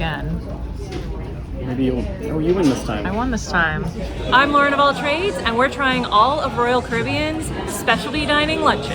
again. Maybe you win this time. I won this time. I'm Lauren of All Trades, and we're trying all of Royal Caribbean's specialty dining lunches.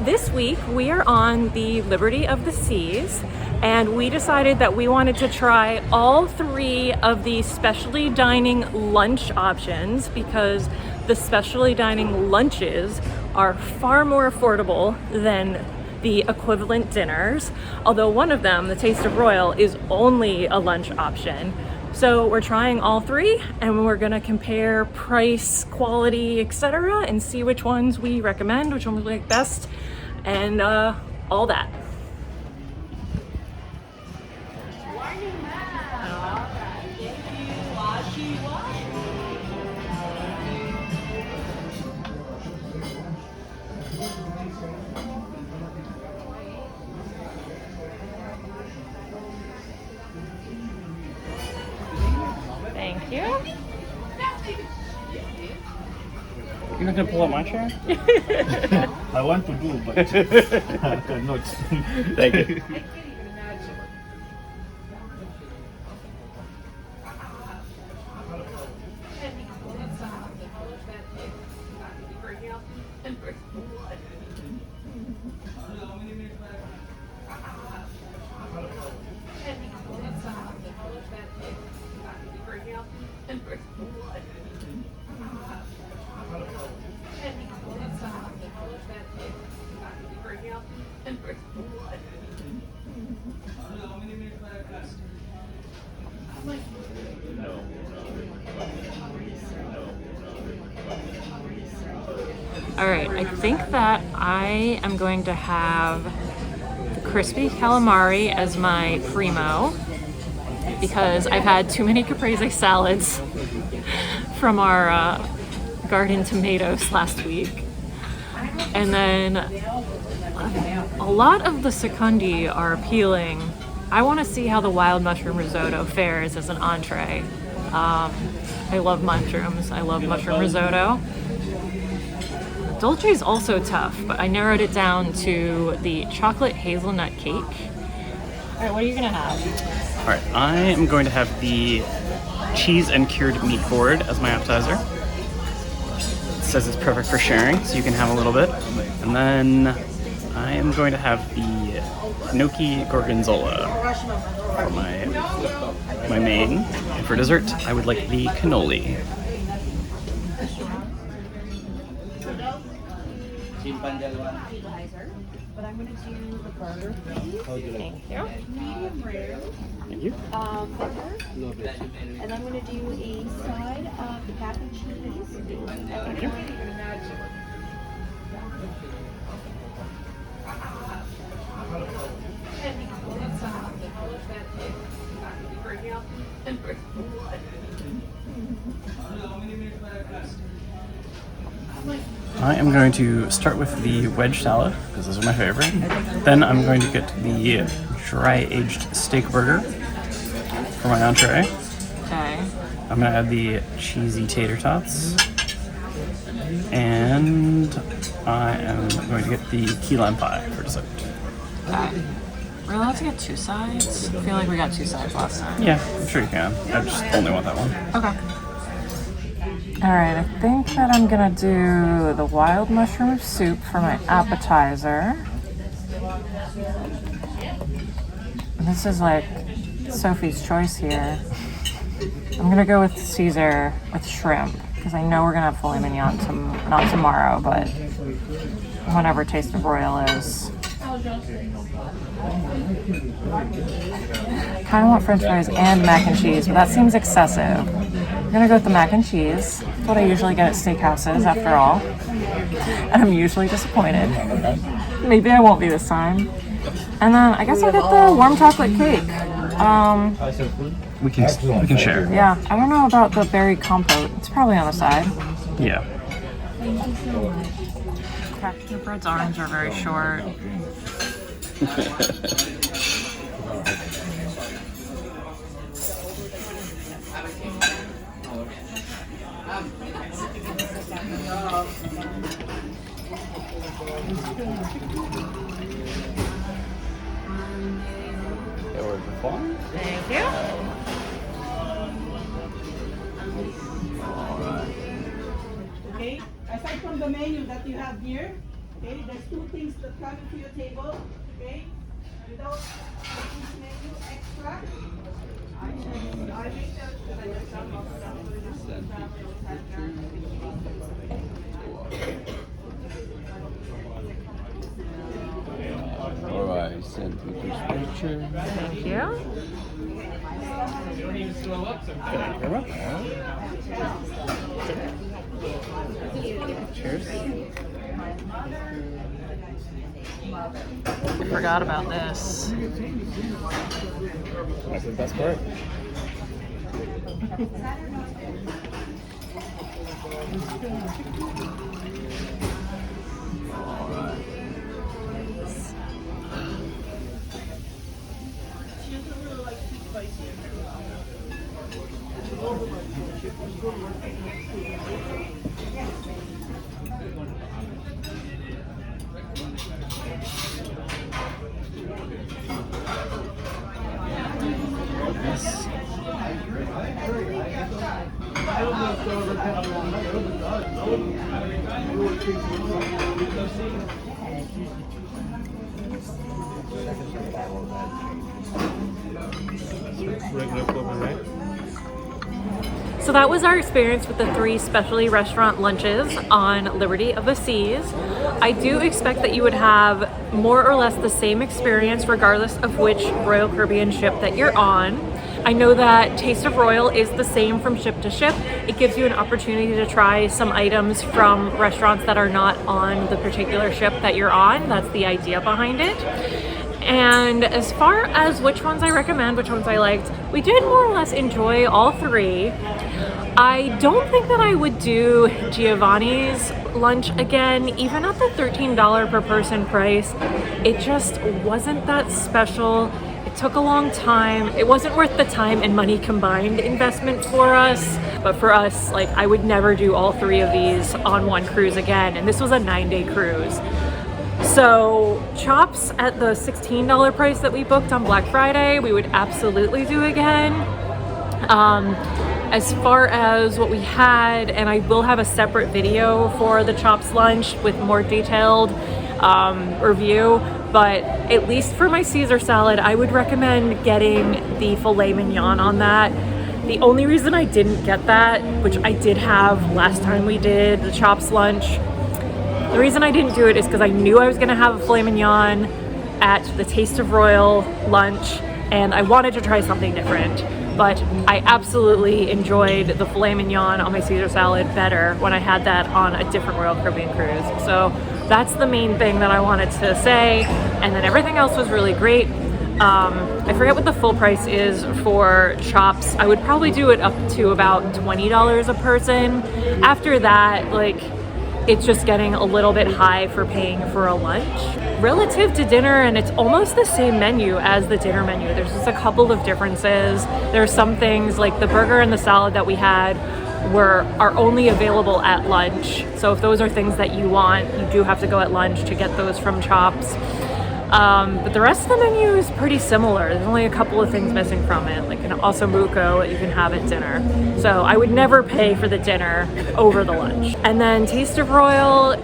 This week, we are on the Liberty of the Seas, and we decided that we wanted to try all 3 of the specialty dining lunch options because the specialty dining lunches are far more affordable than the equivalent dinners, although one of them, the Taste of Royal, is only a lunch option. So we're trying all 3 and we're gonna compare price, quality, etc. and see which ones we recommend, which one we like best, and all that. Thank you. You're not gonna pull out my chair? I want to do, but I cannot. Thank you. All right, I think that I am going to have the crispy calamari as my primo because I've had too many caprese salads from our garden tomatoes last week. And then a lot of the secondi are appealing. I want to see how the wild mushroom risotto fares as an entree. I love mushrooms. I love mushroom risotto. Dolce is also tough, but I narrowed it down to the chocolate hazelnut cake. All right, what are you gonna have? All right, I am going to have the cheese and cured meat board as my appetizer. It says it's perfect for sharing, so you can have a little bit. And then I am going to have the gnocchi gorgonzola for my main. And for dessert, I would like the cannoli. But I'm going to do the burger, please. Thank you. Medium rare. Thank you. Burger. And I'm going to do a side of mac and cheese. Thank you. I am going to start with the wedge salad, because those are my favorite. Then I'm going to get the dry-aged steak burger for my entree. Okay. I'm going to add the cheesy tater tots. And I am going to get the key lime pie for dessert. Okay. We're allowed to get 2 sides? I feel like we got 2 sides last time. Yeah, I'm sure you can. I just only want that one. Okay. All right, I think that I'm gonna do the wild mushroom soup for my appetizer. This is like Sophie's choice here. I'm gonna go with Caesar with shrimp because I know we're gonna have filet mignon, not tomorrow, but whenever Taste of Royal is. Kind of want French fries and mac and cheese, but that seems excessive. I'm gonna go with the mac and cheese. That's what I usually get at steakhouses, after all. And I'm usually disappointed. Maybe I won't be this time. And then I guess I'll get the warm chocolate cake. We can share. Yeah, I don't know about the berry compote. It's probably on the side. Yeah. Your bread's arms are very short. Thank you. Okay, aside from the menu that you have here, okay, there's two things that come to your table, okay, without this menu extra. Alright, send Peter's picture. Thank you. Cheers. I forgot about this. That's the best part. So that was our experience with the 3 specialty restaurant lunches on Liberty of the Seas. I do expect that you would have more or less the same experience regardless of which Royal Caribbean ship that you're on. I know that Taste of Royal is the same from ship to ship. It gives you an opportunity to try some items from restaurants that are not on the particular ship that you're on. That's the idea behind it. And as far as which ones I recommend, which ones I liked, we did more or less enjoy all 3. I don't think that I would do Giovanni's lunch again, even at the $13 per person price. It just wasn't that special. It took a long time. It wasn't worth the time and money combined investment for us. But for us, like, I would never do all 3 of these on one cruise again. And this was a 9-day cruise. So chops at the $16 price that we booked on Black Friday, we would absolutely do again. As far as what we had, and I will have a separate video for the chops lunch with more detailed review, but at least for my Caesar salad, I would recommend getting the filet mignon on that. The only reason I didn't get that, which I did have last time we did the chops lunch, the reason I didn't do it is because I knew I was going to have a filet mignon at the Taste of Royal lunch, and I wanted to try something different. But I absolutely enjoyed the filet mignon on my Caesar salad better when I had that on a different Royal Caribbean cruise. So that's the main thing that I wanted to say. And then everything else was really great. I forget what the full price is for chops. I would probably do it up to about $20 a person. After that, like, it's just getting a little bit high for paying for a lunch. Relative to dinner, and it's almost the same menu as the dinner menu. There's just a couple of differences. There are some things like the burger and the salad that we had are only available at lunch. So if those are things that you want, you do have to go at lunch to get those from Chops. But the rest of the menu is pretty similar. There's only a couple of things missing from it, like an ossobuco that you can have at dinner. So I would never pay for the dinner over the lunch. And then Taste of Royal,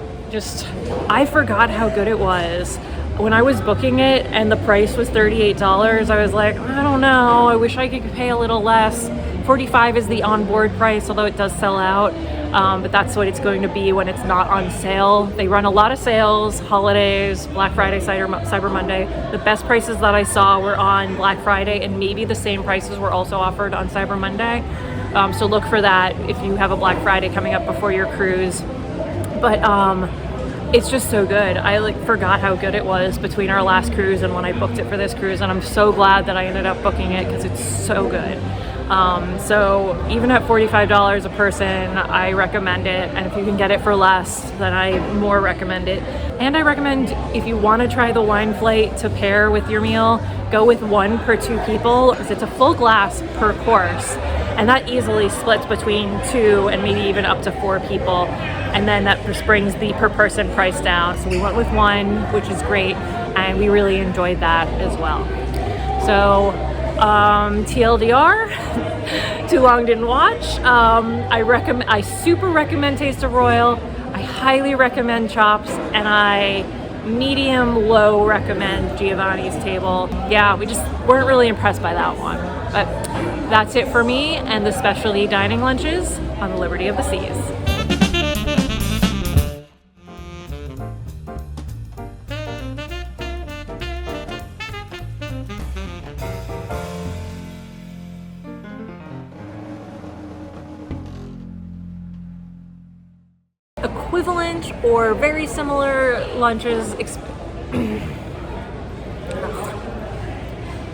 I forgot how good it was. When I was booking it and the price was $38, I was like, I don't know, I wish I could pay a little less. $45 is the on-board price, although it does sell out. But that's what it's going to be when it's not on sale. They run a lot of sales, holidays, Black Friday, Cyber Monday. The best prices that I saw were on Black Friday, and maybe the same prices were also offered on Cyber Monday. So look for that if you have a Black Friday coming up before your cruise. But it's just so good. I forgot how good it was between our last cruise and when I booked it for this cruise, and I'm so glad that I ended up booking it because it's so good. So even at $45 a person, I recommend it. And if you can get it for less, then I more recommend it. And I recommend, if you want to try the wine flight to pair with your meal, go with 1 per 2 people, because it's a full glass per course. And that easily splits between 2 and maybe even up to 4 people. And then that just brings the per person price down. So we went with 1, which is great. And we really enjoyed that as well. So TLDR, too long didn't watch. I super recommend Taste of Royal. I highly recommend Chops, and I medium low recommend Giovanni's Table. Yeah, we just weren't really impressed by that one. But that's it for me and the specialty dining lunches on the Liberty of the Seas. Equivalent or very similar lunches